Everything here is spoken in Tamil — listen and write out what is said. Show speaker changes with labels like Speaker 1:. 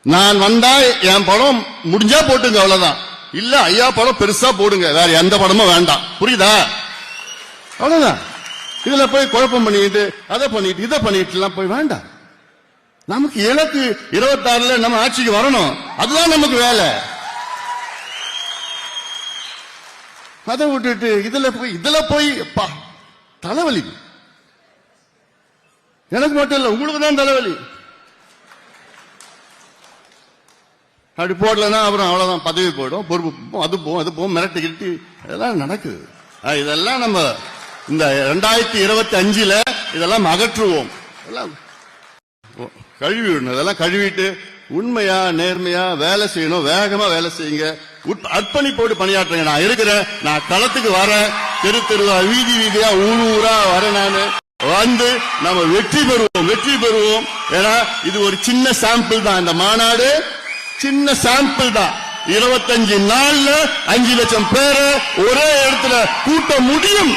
Speaker 1: நான் வந்தா என் படம் முடிஞ்சா போட்டுங்க, அவ்வளவுதான். இல்ல ஐயா படம் பெருசா போடுங்க, வேற எந்த படமும் வேண்டாம். புரியுதா? அவ்வளவுதான். இதுல போய் குழப்பம் பண்ணிட்டு அதை பண்ணிட்டு இதை பண்ணிட்டு எல்லாம் போய் வேண்டாம். நமக்கு இலக்கு 26ல நம்ம ஆட்சிக்கு வரணும், அதுதான் நமக்கு வேலை. அதை விட்டுட்டு இதுல போய் தலைவலி. எனக்கு மட்டும் இல்ல, உங்களுக்கு தான் தலைவலி. அப்படி போடலன்னா அப்புறம் அவ்வளவுதான், பதவி போயிடும், பொறுப்பு அது போகும் மிரட்டி கிட்டி இதெல்லாம் நடக்குது. இதெல்லாம் நம்ம இந்த 2025ல இதெல்லாம் அகற்றுவோம். கழுவி விடணும். இதெல்லாம் கழுவிட்டு உண்மையா நேர்மையா வேலை செய்யணும். வேகமா வேலை செய்யுங்க, அர்ப்பணிப்போடு பணியாற்றுங்க. நான் இருக்கிறேன், நான் களத்துக்கு வரேன், தெருவா வீதி வீதியா ஊரா வரேன். நான் வந்து நம்ம வெற்றி பெறுவோம். ஏன்னா இது ஒரு சின்ன சாம்பிள் தான், இந்த மாநாடு சின்ன சாம்பிள் தான். 25 நாள்ல 5 லட்சம் பேரை ஒரே இடத்துல கூட்ட முடியும்.